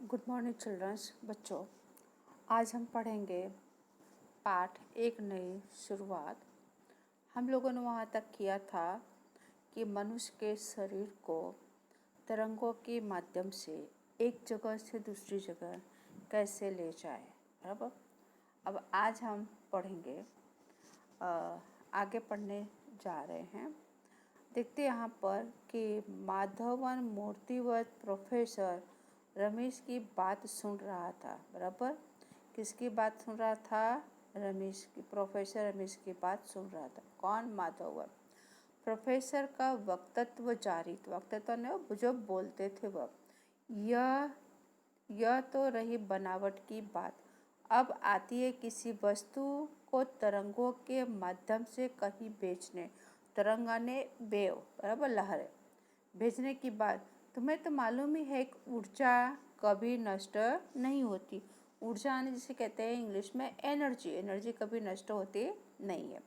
Good morning children's बच्चों। आज हम पढ़ेंगे पाठ एक नई शुरुआत। हम लोगों ने वहाँ तक किया था कि मनुष्य के शरीर को तरंगों के माध्यम से एक जगह से दूसरी जगह कैसे ले जाए। बराबर। अब आज हम पढ़ेंगे, आगे पढ़ने जा रहे हैं। देखते यहाँ पर कि माधवन मूर्तिवत प्रोफेसर रमेश की बात सुन रहा था। बराबर। किसकी बात सुन रहा था? रमेश की, प्रोफेसर रमेश की बात सुन रहा था। कौन? माधवन। प्रोफेसर का वक्तव्य जारी, वक्तव्य ने जो बोलते थे वह, यह तो रही बनावट की बात। अब आती है किसी वस्तु को तरंगों के माध्यम से कहीं भेजने। तरंगाने वेव, बराबर, लहर भेजने की बात। तुम्हें तो मालूम ही है कि ऊर्जा कभी नष्ट नहीं होती। ऊर्जा जिसे कहते हैं इंग्लिश में एनर्जी, एनर्जी कभी नष्ट होती नहीं है।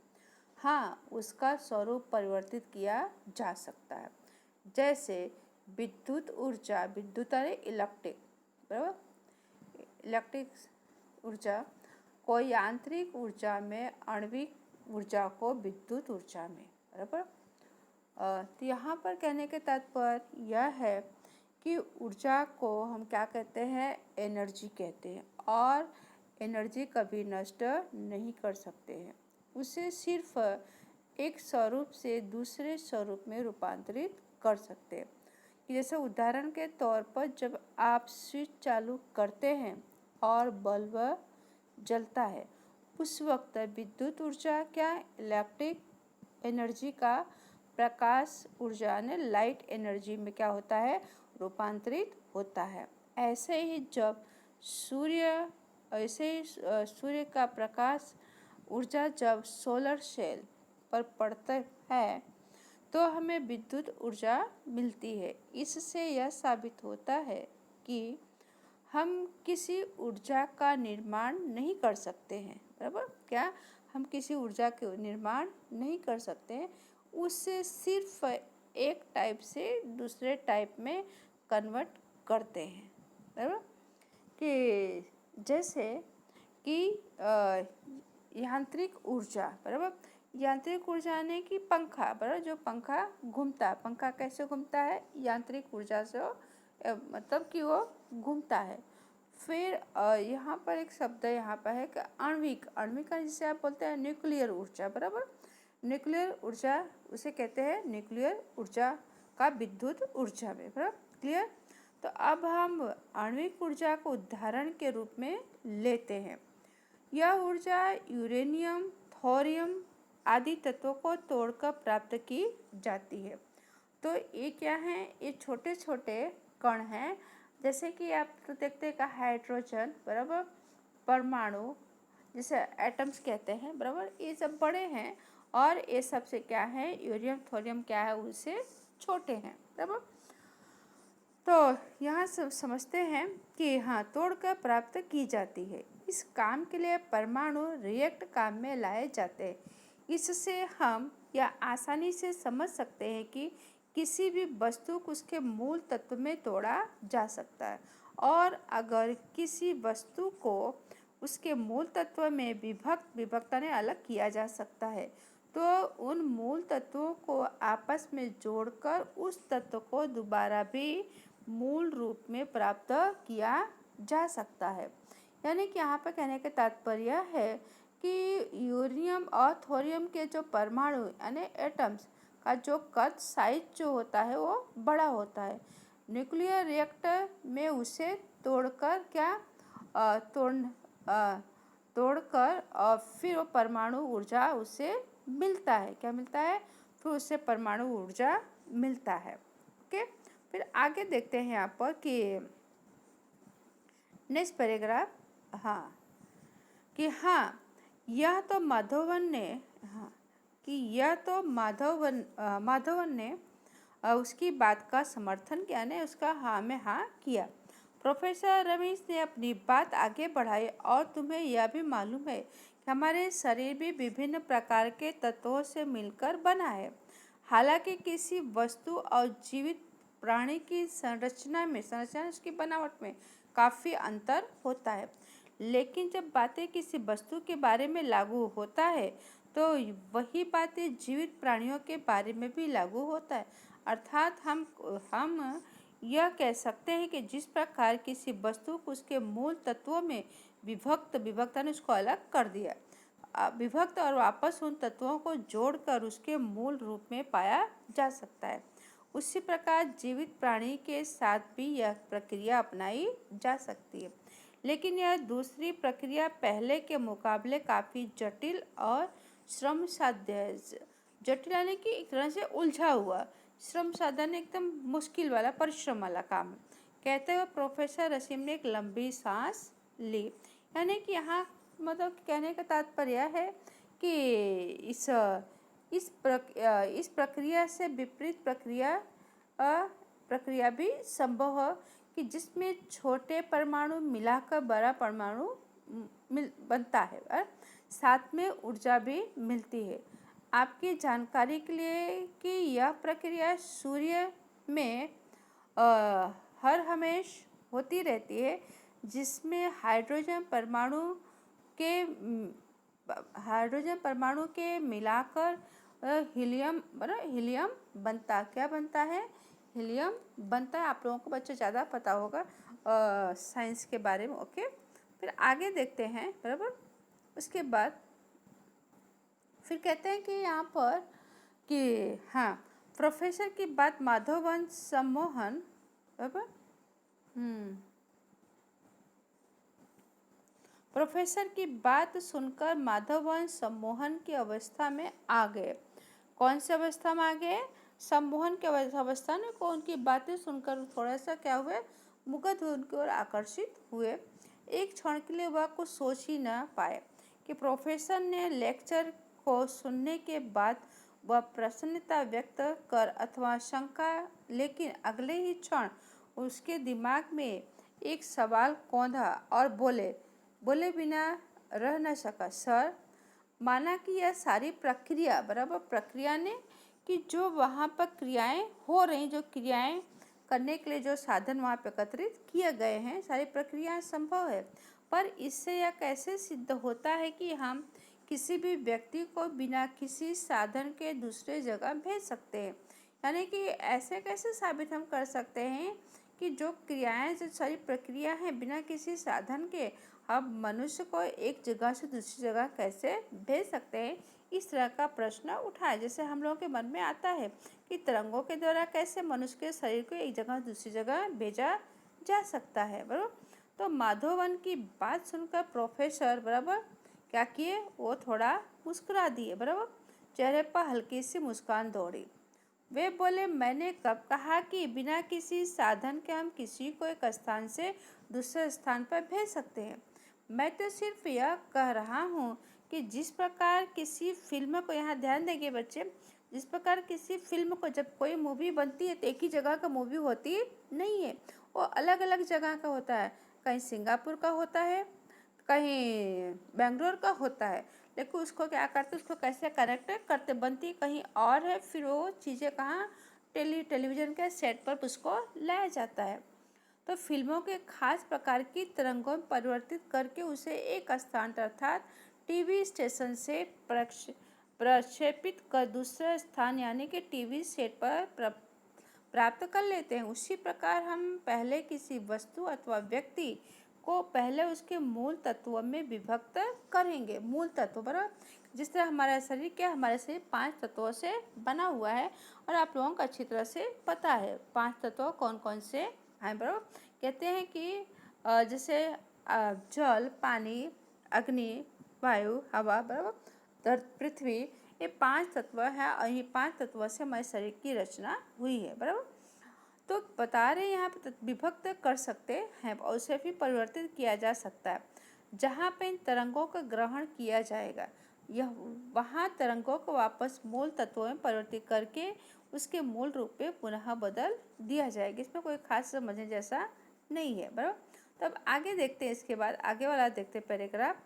हाँ, उसका स्वरूप परिवर्तित किया जा सकता है। जैसे विद्युत ऊर्जा, विद्युत अरे इलेक्ट्रिक, बराबर, इलेक्ट्रिक ऊर्जा को यांत्रिक ऊर्जा में, आणविक ऊर्जा को विद्युत ऊर्जा में। बराबर। तो यहाँ पर कहने के तात्पर्य यह है कि ऊर्जा को हम क्या कहते हैं? एनर्जी कहते हैं। और एनर्जी कभी नष्ट नहीं कर सकते हैं। उसे सिर्फ एक स्वरूप से दूसरे स्वरूप में रूपांतरित कर सकते हैं। जैसे उदाहरण के तौर पर जब आप स्विच चालू करते हैं और बल्ब जलता है, उस वक्त विद्युत ऊर्जा क्या, इलेक्ट्रिक एनर्जी का प्रकाश ऊर्जा ने लाइट एनर्जी में क्या होता है? रूपांतरित होता है। ऐसे ही सूर्य का प्रकाश ऊर्जा जब सोलर सेल पर पड़ता है तो हमें विद्युत ऊर्जा मिलती है। इससे यह साबित होता है कि हम किसी ऊर्जा का निर्माण नहीं कर सकते हैं। बराबर। क्या? हम किसी ऊर्जा के निर्माण नहीं कर सकते हैं, उससे सिर्फ एक टाइप से दूसरे टाइप में कन्वर्ट करते हैं। बराबर। कि जैसे कि यांत्रिक ऊर्जा, बराबर, यांत्रिक ऊर्जा यानी कि पंखा, बराबर, जो पंखा घूमता है, पंखा कैसे घूमता है? यांत्रिक ऊर्जा से, मतलब कि वो घूमता है। फिर यहाँ पर एक शब्द यहाँ पर है कि आणविक, आणविक का जिसे आप बोलते हैं न्यूक्लियर ऊर्जा। बराबर। न्यूक्लियर ऊर्जा उसे कहते हैं न्यूक्लियर ऊर्जा का विद्युत ऊर्जा में। बराबर। क्लियर? तो अब हम आणविक ऊर्जा को उदाहरण के रूप में लेते हैं। यह ऊर्जा यूरेनियम, थोरियम आदि तत्वों को तोड़कर प्राप्त की जाती है। तो ये क्या है? ये छोटे छोटे कण हैं। जैसे कि आप तो देखते हैं कि हाइड्रोजन, बराबर, परमाणु जिसे एटम्स कहते हैं, बराबर, ये सब बड़े हैं और ये सबसे क्या है? यूरेनियम, थोरियम क्या है? उससे छोटे हैं। बराबर। तो यहाँ सब समझते हैं कि हाँ, तोड़कर प्राप्त की जाती है। इस काम के लिए परमाणु रिएक्ट काम में लाए जाते हैं। इससे हम यह आसानी से समझ सकते हैं कि किसी भी वस्तु को उसके मूल तत्व में तोड़ा जा सकता है, और अगर किसी वस्तु को उसके मूल तत्व में विभक्त ने अलग किया जा सकता है, तो उन मूल तत्वों को आपस में जोड़कर उस तत्व को दोबारा भी मूल रूप में प्राप्त किया जा सकता है। यानी कि यहाँ पर कहने का तात्पर्य है कि यूरेनियम और थोरियम के जो परमाणु यानी एटम्स का जो कद, साइज जो होता है वो बड़ा होता है। न्यूक्लियर रिएक्टर में उसे तोड़कर क्या, तोड़कर और फिर वो परमाणु ऊर्जा उसे मिलता है। क्या मिलता है? फिर उससे परमाणु ऊर्जा मिलता है। ओके। फिर आगे देखते हैं यहाँ पर कि नेक्स्ट पैराग्राफ। हाँ, कि हाँ, यह तो माधवन ने, हाँ, कि यह तो माधवन ने उसकी बात का समर्थन किया, ने उसका हाँ में हाँ किया। प्रोफेसर रमेश ने अपनी बात आगे बढ़ाई, और तुम्हें यह भी मालूम है कि हमारे शरीर भी विभिन्न प्रकार के तत्वों से मिलकर बना है। हालांकि किसी वस्तु और जीवित प्राणी की संरचना उसकी बनावट में काफ़ी अंतर होता है। लेकिन जब बातें किसी वस्तु के बारे में लागू होता है तो वही बातें जीवित प्राणियों के बारे में भी लागू होता है। अर्थात हम यह कह सकते हैं कि जिस प्रकार किसी वस्तु को उसके मूल तत्वों में विभक्त ने उसको अलग कर दिया, विभक्त और वापस उन तत्वों को जोड़कर उसके मूल रूप में पाया जा सकता है, उसी प्रकार जीवित प्राणी के साथ भी यह प्रक्रिया अपनाई जा सकती है। लेकिन यह दूसरी प्रक्रिया पहले के मुकाबले काफ़ी जटिल और श्रम साध्य है। जटिल यानी कि एक तरह से उलझा हुआ, श्रम साधन एकदम मुश्किल वाला, परिश्रम वाला काम है। कहते हुए प्रोफेसर रसीम ने एक लंबी सांस ली। यानी कि यहाँ मतलब कहने का तात्पर्य है कि इस प्रक्रिया से विपरीत प्रक्रिया भी संभव है कि जिसमें छोटे परमाणु मिलाकर बड़ा परमाणु बनता है और साथ में ऊर्जा भी मिलती है। आपकी जानकारी के लिए कि यह प्रक्रिया सूर्य में हर हमेशा होती रहती है, जिसमें हाइड्रोजन परमाणु के मिलाकर हीलियम बनता, क्या बनता है? हीलियम बनता है। आप लोगों को बच्चे ज़्यादा पता होगा साइंस के बारे में। ओके, फिर आगे देखते हैं, बराबर। उसके बाद फिर कहते हैं कि यहाँ पर कि हाँ, प्रोफेसर की बात माधवन सम्मोहन, बराबर, प्रोफेसर की बात सुनकर माधवन सम्मोहन की अवस्था में आ गए। कौन सी अवस्था में आ गए? सम्मोहन की अवस्था में। को उनकी बातें सुनकर थोड़ा सा क्या हुए, मुग्ध हुए, उनकी ओर आकर्षित हुए। एक क्षण के लिए वह कुछ सोच ही न पाए कि प्रोफेसर ने लेक्चर को सुनने के बाद वह प्रसन्नता व्यक्त कर अथवा शंका, लेकिन अगले ही क्षण उसके दिमाग में एक सवाल कौंधा और बोले बिना रह न सका। सर, माना कि यह सारी प्रक्रिया, बराबर, प्रक्रिया ने कि जो वहाँ पर क्रियाएं हो रही, जो क्रियाएं करने के लिए जो साधन वहाँ पर एकत्रित किए गए हैं, सारी प्रक्रियाएं संभव है, पर इससे यह कैसे सिद्ध होता है कि हम किसी भी व्यक्ति को बिना किसी साधन के दूसरे जगह भेज सकते हैं? यानी कि ऐसे कैसे साबित हम कर सकते हैं कि जो क्रियाएं, जो सारी प्रक्रिया हैं, बिना किसी साधन के हम मनुष्य को एक जगह से दूसरी जगह कैसे भेज सकते हैं? इस तरह का प्रश्न उठाए। जैसे हम लोगों के मन में आता है कि तरंगों के द्वारा कैसे मनुष्य के शरीर को एक जगह दूसरी जगह भेजा जा सकता है, बराबर। तो माधवन की बात सुनकर प्रोफेसर, बराबर, क्या किए? वो थोड़ा मुस्कुरा दिए, बराबर, चेहरे पर हल्की सी मुस्कान दौड़ी। वे बोले, मैंने कब कहा कि बिना किसी साधन के हम किसी को एक स्थान से दूसरे स्थान पर भेज सकते हैं? मैं तो सिर्फ यह कह रहा हूँ कि जिस प्रकार किसी फिल्म को, यहाँ ध्यान देंगे बच्चे, जिस प्रकार किसी फिल्म को जब कोई मूवी बनती है तो एक ही जगह का मूवी होती नहीं है, वो अलग अलग जगह का होता है। कहीं सिंगापुर का होता है, कहीं बेंगलोर का होता है, लेकिन उसको क्या करते, उसको कैसे कनेक्ट करते, बनती कहीं और है, फिर वो चीज़ें कहाँ, टेलीविज़न के सेट पर उसको लाया जाता है। तो फिल्मों के खास प्रकार की तरंगों में परिवर्तित करके उसे एक स्थान अर्थात टीवी स्टेशन से प्रक्षेपित कर दूसरे स्थान यानी कि टीवी सेट पर प्राप्त कर लेते हैं। उसी प्रकार हम पहले किसी वस्तु अथवा व्यक्ति को पहले उसके मूल तत्वों में विभक्त करेंगे। मूल तत्व, बराबर, जिस तरह हमारा शरीर क्या, हमारे शरीर 5 तत्वों से बना हुआ है और आप लोगों को अच्छी तरह से पता है 5 तत्व कौन कौन से हैं, बराबर। कहते हैं कि जैसे जल, पानी, अग्नि, वायु, हवा, बराबर, पृथ्वी, ये 5 तत्व हैं और ये 5 तत्वों से हमारे शरीर की रचना हुई है, बराबर। तो बता रहे यहाँ पर विभक्त कर सकते हैं और उसे भी परिवर्तित किया जा सकता है। जहाँ पे इन तरंगों का ग्रहण किया जाएगा, यह वहाँ तरंगों को वापस मूल तत्वों में परिवर्तित करके उसके मूल रूप में पुनः बदल दिया जाएगा। इसमें कोई खास समझने जैसा नहीं है, बराबर। तब आगे देखते हैं, इसके बाद आगे वाला देखते हैं पैराग्राफ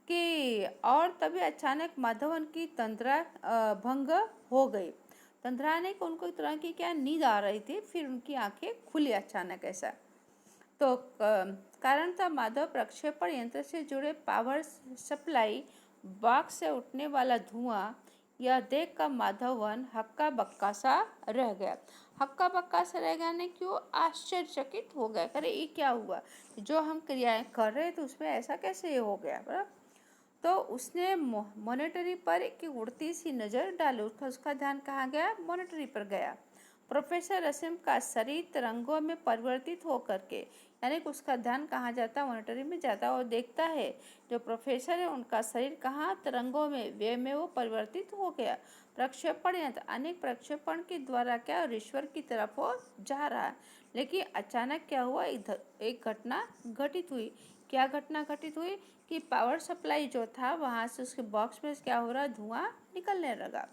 कि और तभी अचानक माधवन की तंद्रा भंग हो गई। कंधराने को उनको एक तरह की क्या नींद आ रही थी, फिर उनकी आंखें खुली अचानक ऐसा। तो कारण था माधव प्रक्षेपण यंत्र से जुड़े पावर सप्लाई बॉक्स से उठने वाला धुआं। यह देखकर माधवन हक्का बक्का सा रह गया। हक्का बक्का सा रह गया ने क्यों, आश्चर्यचकित हो गया। अरे ये क्या हुआ, जो हम क्रियाएं कर रहे थे उसमें ऐसा कैसे ये हो गया। बराबर। तो उसने मॉनिटरी पर एक उड़ती सी नज़र डाली। उसका ध्यान कहाँ गया, मॉनिटरी पर गया। प्रोफेसर रसीम का शरीर तरंगों में परिवर्तित होकर के, यानी कि उसका ध्यान कहाँ जाता, मॉनिटरी में जाता और देखता है जो प्रोफेसर है उनका शरीर कहाँ, तरंगों में, वे में वो परिवर्तित हो गया। प्रक्षेपण यंत्र अनेक प्रक्षेपण के द्वारा क्या ईश्वर की तरफ वो जा रहा है। लेकिन अचानक क्या हुआ, एक घटना घटित हुई। क्या घटना घटित हुई कि पावर सप्लाई जो था वहाँ से उसके बॉक्स में क्या हो रहा, धुआं निकलने लगा।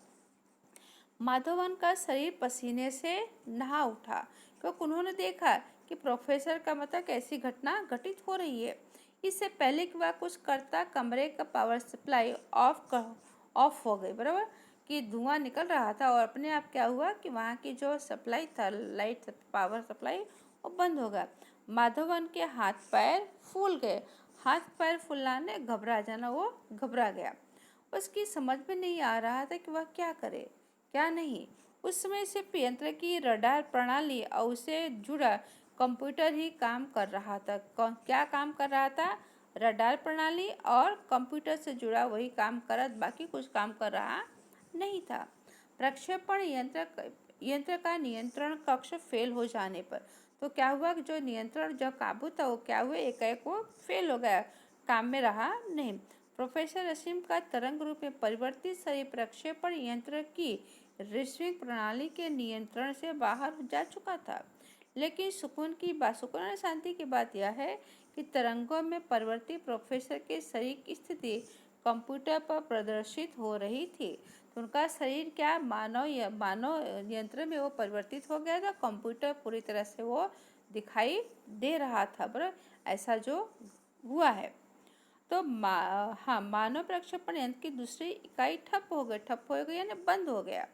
माधवन का शरीर पसीने से नहा उठा, क्योंकि उन्होंने देखा कि प्रोफेसर का मतलब कैसी घटना घटित हो रही है। इससे पहले कि वह कुछ करता, कमरे का पावर सप्लाई ऑफ हो गई। बराबर, कि धुआं निकल रहा था और अपने आप क्या हुआ कि वहाँ की जो सप्लाई था, लाइट पावर सप्लाई, वो बंद हो गया। माधवन के हाथ पैर फूल गए। हाथ पैर फुलाने, घबरा जाना, वो घबरा गया। उसकी समझ में नहीं आ रहा था कि वह क्या करे क्या नहीं। उस समय सिर्फ यंत्र की रडार प्रणाली और उसे जुड़ा कंप्यूटर ही काम कर रहा था। क्या काम कर रहा था, रडार प्रणाली और कंप्यूटर से जुड़ा वही काम कर रहा, बाकी कुछ काम कर रहा नहीं था। प्रक्षेपण यंत्र का नियंत्रण कक्ष फेल हो जाने पर तो क्या हुआ कि जो नियंत्रण, जो काबू था वो क्या हुआ, एकाएक वो फेल हो गया, काम में रहा नहीं। प्रोफेसर रसीम का तरंग रूप में परिवर्तित शरीर प्रक्षेपण यंत्र की रिसीविंग प्रणाली के नियंत्रण से बाहर जा चुका था। लेकिन सुकून और शांति की बात यह है कि तरंगों में परिवर्तित प्रोफेसर के शरीर की स्थिति कंप्यूटर पर प्रदर्शित हो रही थी। तो उनका शरीर क्या मानव यंत्र में वो परिवर्तित हो गया था, कंप्यूटर पूरी तरह से वो दिखाई दे रहा था। बराबर, ऐसा जो हुआ है। तो मानव प्रक्षेपण यंत्र की दूसरी इकाई ठप हो गई यानी बंद हो गया।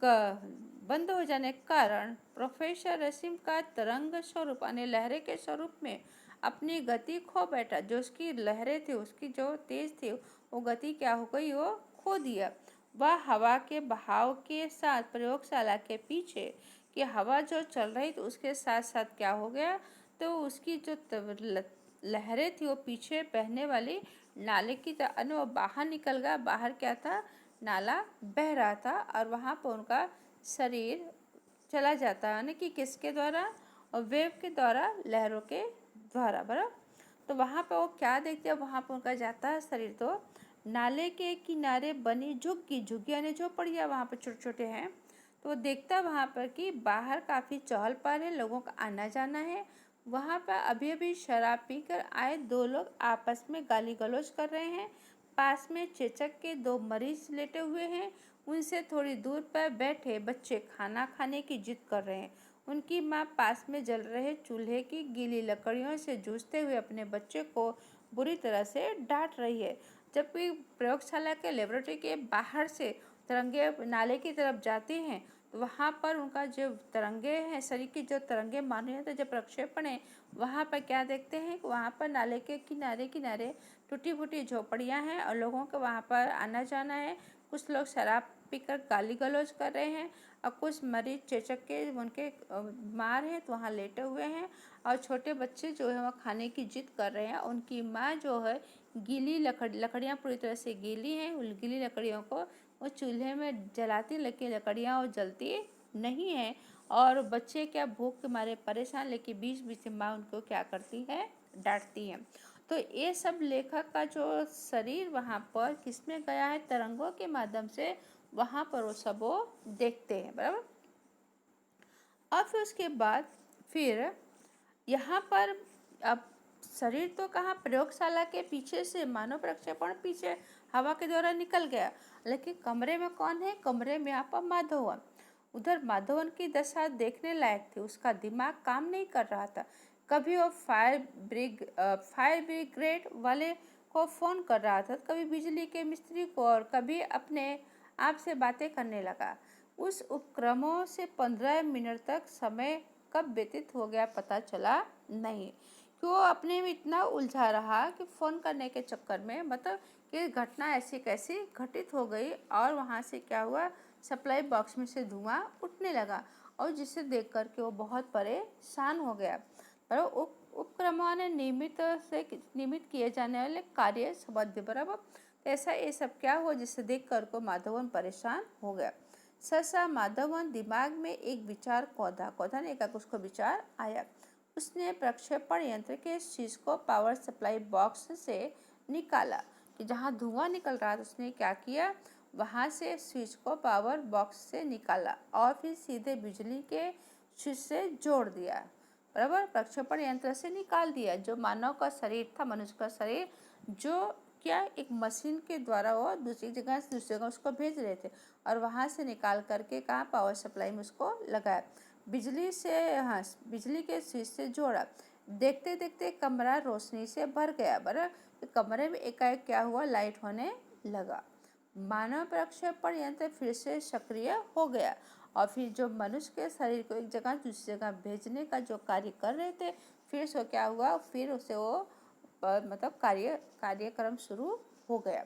बंद हो जाने के कारण प्रोफेसर रसीम का तरंग स्वरूप यानी लहरे के स्वरूप में अपनी गति खो बैठा। जो उसकी लहरें थी, उसकी जो तेज थी, वो गति क्या हो गई, वो खो दिया। वह हवा के बहाव के साथ प्रयोगशाला के पीछे कि हवा जो चल रही थी उसके साथ साथ क्या हो गया, तो उसकी जो लहरें थी वो पीछे बहने वाली नाले की तरह वो बाहर निकल गया। बाहर क्या था, नाला बह रहा था और वहाँ पर उनका शरीर चला जाता है, यानी कि किसके द्वारा, और वेव के द्वारा, लहरों के द्वारा। बराबर, तो वहाँ पर वो क्या देखते हैं, वहाँ पर उनका जाता है शरीर। तो नाले के किनारे बनी झुग्गी यानी झोपड़ियाँ वहाँ पर छोटे छोटे हैं। तो वो देखता है वहाँ पर कि बाहर काफ़ी चहल पहल है, लोगों का आना जाना है। वहाँ पर अभी अभी शराब पीकर आए दो लोग आपस में गाली गलौज कर रहे हैं। पास में चेचक के दो मरीज लेटे हुए हैं। उनसे थोड़ी दूर पर बैठे बच्चे खाना खाने की जिद कर रहे हैं। उनकी माँ पास में जल रहे चूल्हे की गीली लकड़ियों से जूझते हुए अपने बच्चे को बुरी तरह से डांट रही है। जबकि प्रयोगशाला के लेबोरेटरी के बाहर से तरंगे नाले की तरफ जाते हैं, तो वहाँ पर उनका जो तरंगे हैं, शरीर की जो तरंगे माने जाते जो प्रक्षेपण है, वहाँ पर क्या देखते हैं कि वहाँ पर नाले के किनारे किनारे टूटी फूटी झोपड़ियाँ हैं और लोगों का वहाँ पर आना जाना है। कुछ लोग शराब पीकर गाली गलौज कर रहे हैं और कुछ मरीज चेचक के उनके बीमार हैं तो वहाँ लेटे हुए हैं। और छोटे बच्चे जो है वह खाने की जिद कर रहे हैं। उनकी माँ जो है गीली लकड़ियाँ पूरी तरह से गीली हैं, उन गीली लकड़ियों को वो चूल्हे में जलाती, लेकिन लकड़ियाँ वो जलती नहीं है। और बच्चे क्या भूख के मारे परेशान, लेकिन बीच बीच में माँ उनको क्या करती है, डांटती है। तो ये सब लेखक का जो शरीर वहाँ पर किसमें गया है, तरंगों के माध्यम से वहाँ पर वो सब वो देखते हैं। बराबर, और फिर उसके बाद फिर यहाँ पर अब शरीर तो कहाँ, प्रयोगशाला के पीछे से मानव प्रक्षेपण पीछे हवा के द्वारा निकल गया, लेकिन कमरे में कौन है, कमरे में यहाँ पर माधवन। उधर माधवन की दशा देखने लायक थी। उसका दिमाग काम नहीं कर रहा था। कभी वो फायर ब्रिगेड वाले को फ़ोन कर रहा था, कभी बिजली के मिस्त्री को, और कभी अपने आप से बातें करने लगा। उस उपक्रमों से 15 मिनट तक समय कब व्यतीत हो गया पता चला नहीं, कि वो अपने में इतना उलझा रहा कि फ़ोन करने के चक्कर में मतलब कि घटना ऐसी कैसी घटित हो गई और वहाँ से क्या हुआ, सप्लाई बॉक्स में से धुआं उठने लगा और जिसे देख कर के वो बहुत परेशान हो गया। पर उपक्रमों ने नियमित किए जाने वाले कार्य संबंधी बराबर, तो ऐसा ये सब क्या हुआ जिसे देख कर को माधवन परेशान हो गया। सहसा माधवन दिमाग में एक विचार कौधा ने एक उसको विचार आया। उसने प्रक्षेपण यंत्र के शीश को पावर सप्लाई बॉक्स से निकाला, कि जहाँ धुआं निकल रहा था उसने क्या किया, वहाँ से स्विच को पावर बॉक्स से निकाला और फिर सीधे बिजली के स्विच से जोड़ दिया। बराबर, प्रक्षेपण यंत्र से निकाल दिया। जो मानव का शरीर था, मनुष्य का शरीर, जो क्या एक मशीन के द्वारा वो दूसरी जगह से दूसरी जगह उसको भेज रहे थे और वहाँ से निकाल करके कहाँ पावर सप्लाई में उसको लगाया, बिजली से, हाँ, बिजली के स्विच से जोड़ा। देखते देखते कमरा रोशनी से भर गया। बराबर, कमरे में एकाएक क्या हुआ, लाइट होने लगा। मानव प्रक्षेपण यंत्र फिर से सक्रिय हो गया और फिर जो मनुष्य के शरीर को एक जगह दूसरी जगह भेजने का जो कार्य कर रहे थे, फिर से क्या हुआ, फिर उसे वो मतलब कार्यक्रम शुरू हो गया।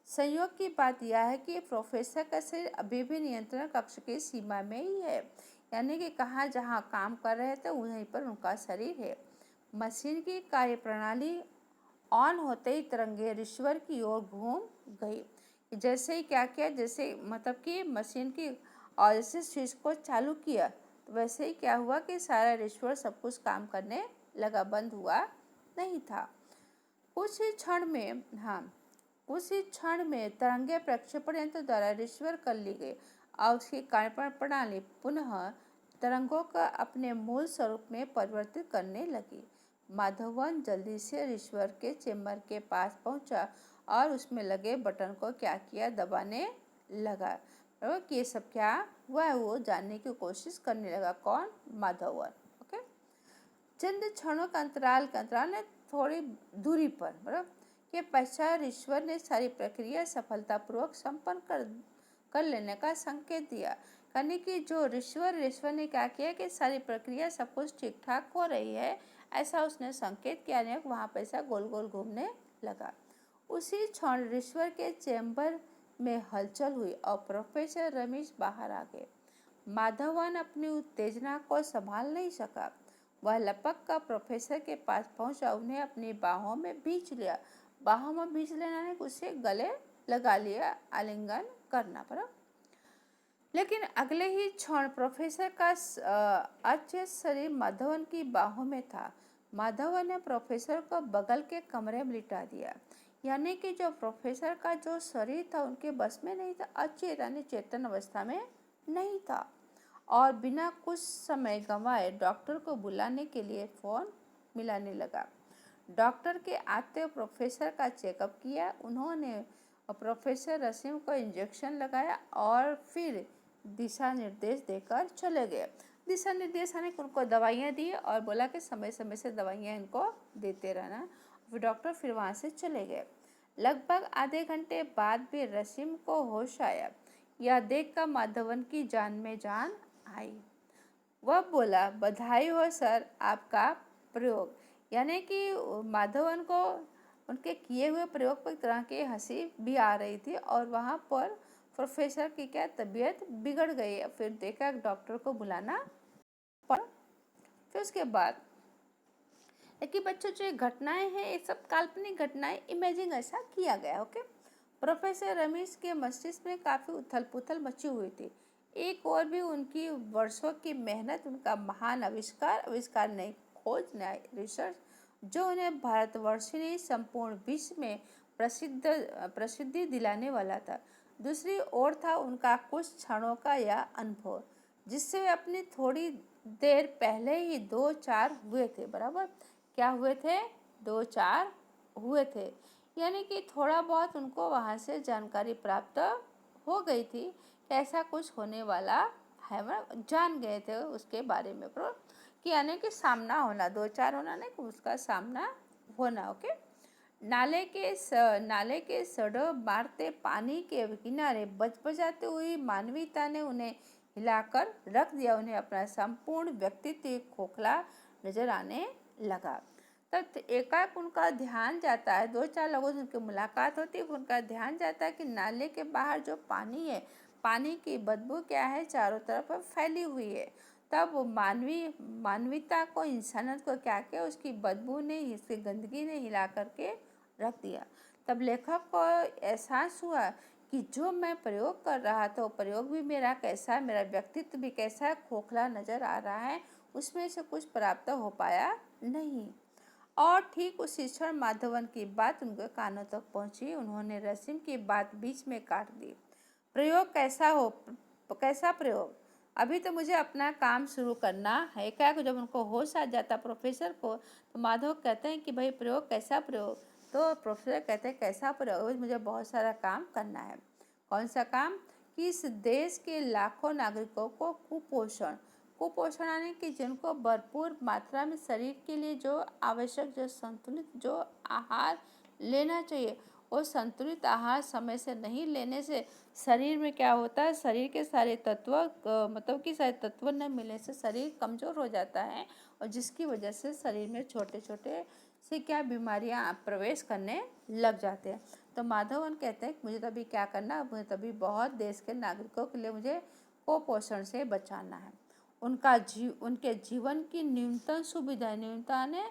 संयोग की बात यह है कि प्रोफेसर का शरीर अभी भी नियंत्रण कक्ष की सीमा में ही है, यानी कि कहाँ जहाँ काम कर रहे थे वहीं पर उनका शरीर है। मशीन की कार्यप्रणाली ऑन होते ही तरंगे रिसीवर की ओर घूम गई। जैसे ही क्या किया, जैसे मतलब कि मशीन की और जैसे स्विच को चालू किया तो वैसे ही क्या हुआ कि सारा रिसीवर सब कुछ काम करने लगा, बंद हुआ नहीं था। कुछ ही क्षण में तरंगे प्रक्षेपण यंत्र द्वारा रिसीवर कर ली गई और उसकी कार्यप्रणाली प्रणाली पुनः तरंगों का अपने मूल स्वरूप में परिवर्तित करने लगी। माधवन जल्दी से रिसीवर के चेम्बर के पास पहुंचा और उसमें लगे बटन को क्या किया, दबाने लगा। कि ये सब क्या हुआ है वो जानने की कोशिश करने लगा। कौन? माधवन। ओके, चंद क्षणों का अंतराल ने थोड़ी दूरी पर बराबर के पश्चात ईश्वर ने सारी प्रक्रिया सफलतापूर्वक संपन्न कर लेने का संकेत दिया। यानी कि जो ईश्वर ने क्या किया कि सारी प्रक्रिया सब कुछ ठीक ठाक हो रही है, ऐसा उसने संकेत किया, नहीं वहाँ पर ऐसा गोल गोल घूमने लगा। उसी क्षण ईश्वर के चैम्बर में हलचल हुई और प्रोफेसर रमेश बाहर आ गए। माधवन अपनी उत्तेजना को संभाल नहीं सका। वह लपक कर प्रोफेसर के पास पहुंचा, उन्हें अपनी बाहों में भींच लिया। बाहों में भींच लेना ने उसे गले लगा लिया, आलिंगन करना पड़ा। लेकिन अगले ही क्षण प्रोफेसर का अच्छे शरीर माधवन की बाहों में था। माधवन ने प्रोफेसर को बगल के कमरे में लिटा दिया, यानी कि जो प्रोफेसर का जो शरीर था उनके बस में नहीं था, अचेत यानी चेतन अवस्था में नहीं था। और बिना कुछ समय गंवाए डॉक्टर को बुलाने के लिए फ़ोन मिलाने लगा। डॉक्टर के आते प्रोफेसर का चेकअप किया। उन्होंने प्रोफेसर रसीम को इंजेक्शन लगाया और फिर दिशा निर्देश देकर चले गए। दिशा निर्देश यानी उनको दवाइयाँ दी और बोला कि समय समय से दवाइयाँ इनको देते रहना। फिर डॉक्टर फिर वहाँ से चले गए। लगभग आधे घंटे बाद भी रसीम को होश आया। यह देखकर माधवन की जान में जान आई। वह बोला, बधाई हो सर, आपका प्रयोग, यानी कि माधवन को उनके किए हुए प्रयोग पर एक तरह की हंसी भी आ रही थी और वहाँ पर प्रोफेसर की क्या तबीयत बिगड़ गई। फिर देखा डॉक्टर को बुलाना पड़ा। फिर उसके बाद कि बच्चों जो घटनाएं हैं ये सब काल्पनिक घटनाएं, इमेजिंग ऐसा किया गया। ओके, प्रोफेसर रमेश के मस्तिष्क में काफ़ी उथल पुथल मची हुई थी। एक और भी उनकी वर्षों की मेहनत, उनका महान आविष्कार नहीं, खोज नया रिसर्च, जो उन्हें भारतवर्ष ही नहीं संपूर्ण विश्व में प्रसिद्धि दिलाने वाला था। दूसरी ओर था उनका कुछ क्षणों का यह अनुभव, जिससे वे अपनी थोड़ी देर पहले ही 2-4 हुए थे। बराबर, क्या हुए थे? 2-4 हुए थे, यानी कि थोड़ा बहुत उनको वहाँ से जानकारी प्राप्त हो गई थी कि ऐसा कुछ होने वाला है। जान गए थे उसके बारे में कि यानी कि सामना होना, 2-4 होना नहीं, उसका सामना होना। ओके, नाले के सड़क मारते पानी के किनारे बजबजाते हुए मानवीयता ने उन्हें हिलाकर रख दिया। उन्हें अपना संपूर्ण व्यक्तित्व खोखला नजर आने लगा। तब एकाएक उनका ध्यान जाता है, दो चार लोगों से उनकी मुलाकात होती है, उनका ध्यान जाता है कि नाले के बाहर जो पानी है, पानी की बदबू क्या है, चारों तरफ फैली हुई है। तब वो मानवीयता को, इंसानियत को क्या किया, उसकी बदबू ने, इसकी गंदगी ने हिला करके रख दिया। तब लेखक को एहसास हुआ कि जो मैं प्रयोग कर रहा था वो प्रयोग भी मेरा कैसा है, मेरा व्यक्तित्व भी कैसा है, खोखला नजर आ रहा है, उसमें से कुछ प्राप्त हो पाया नहीं। और ठीक उसी क्षण माधवन की बात उनके कानों तक पहुंची। उन्होंने रसीम की बात बीच में काट दी। प्रयोग कैसा प्रयोग? अभी तो मुझे अपना काम शुरू करना है। क्या जब उनको होश आ जाता प्रोफेसर को, तो माधव कहते हैं कि भाई प्रयोग कैसा प्रयोग? तो प्रोफेसर कहते हैं कैसा प्रयोग? मुझे बहुत सारा काम करना है। कौन सा काम? कि इस देश के लाखों नागरिकों को कुपोषण यानी कि जिनको भरपूर मात्रा में शरीर के लिए जो आवश्यक, जो संतुलित जो आहार लेना चाहिए, वो संतुलित आहार समय से नहीं लेने से शरीर में क्या होता है, शरीर के सारे तत्व मतलब कि सारे तत्व न मिलने से शरीर कमज़ोर हो जाता है, और जिसकी वजह से शरीर में छोटे छोटे से क्या बीमारियां प्रवेश करने लग जाते हैं। तो माधवन कहते हैं कि मुझे तभी क्या करना, मुझे तभी बहुत देश के नागरिकों के लिए मुझे कुपोषण से बचाना है। उनके जीवन की न्यूनतम सुविधा ने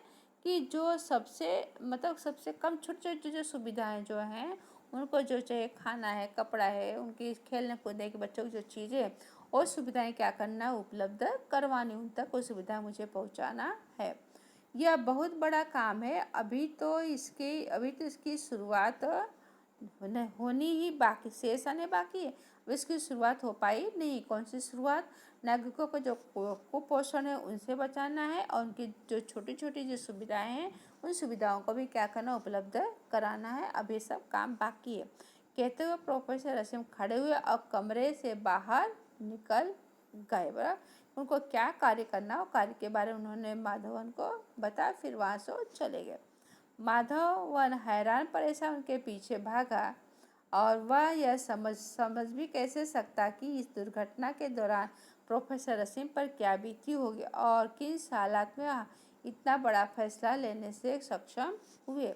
कि जो सबसे मतलब सबसे कम छोटे छोटे जो सुविधाएं जो हैं, उनको जो चाहिए, खाना है, कपड़ा है, उनकी खेलने कूदने के बच्चों की जो चीज़ें, वो सुविधाएं क्या करना, उपलब्ध करवानी, उन तक वो सुविधा मुझे पहुंचाना है। यह बहुत बड़ा काम है। अभी तो इसकी शुरुआत होनी ही बाकी, शेष आने बाकी है। अब इसकी शुरुआत हो पाई नहीं। कौन सी शुरुआत? नागरिकों को जो कुपोषण है उनसे बचाना है, और उनकी जो छोटी छोटी जो सुविधाएं हैं, उन सुविधाओं को भी क्या करना, उपलब्ध कराना है। अब ये सब काम बाकी है। कहते हुए प्रोफेसर रसीम खड़े हुए और कमरे से बाहर निकल गए। बराबर, उनको क्या कार्य करना, वो कार्य के बारे में उन्होंने माधवन को बताया, फिर वहाँ से चले गए। माधवन हैरान परेशान उनके पीछे भागा, और वह यह समझ भी कैसे सकता कि इस दुर्घटना के दौरान प्रोफेसर रसीम पर क्या बीती होगी, और किन हालात में इतना बड़ा फैसला लेने से सक्षम हुए।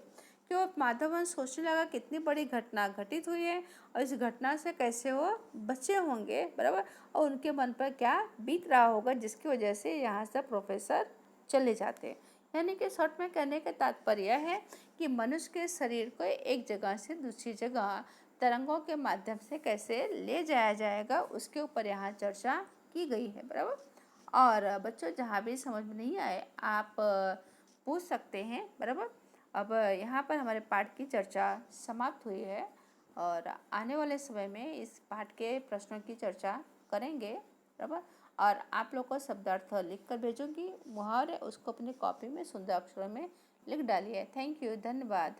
क्यों? माधवन सोचने लगा कितनी बड़ी घटना घटित हुई है, और इस घटना से कैसे वो बचे होंगे, बराबर, और उनके मन पर क्या बीत रहा होगा, जिसकी वजह से यहाँ से प्रोफेसर चले जाते हैं। यानी कि शॉर्ट में कहने का तात्पर्य है कि मनुष्य के शरीर को एक जगह से दूसरी जगह तरंगों के माध्यम से कैसे ले जाया जाएगा, उसके ऊपर यहाँ चर्चा की गई है। बराबर, और बच्चों जहाँ भी समझ में नहीं आए आप पूछ सकते हैं। बराबर, अब यहाँ पर हमारे पाठ की चर्चा समाप्त हुई है, और आने वाले समय में इस पाठ के प्रश्नों की चर्चा करेंगे। बराबर, और आप लोग को शब्दार्थ लिख कर भेजूँगी, मुहावरे उसको अपनी कॉपी में सुंदर अक्षरों में लिख डालिए। थैंक यू, धन्यवाद।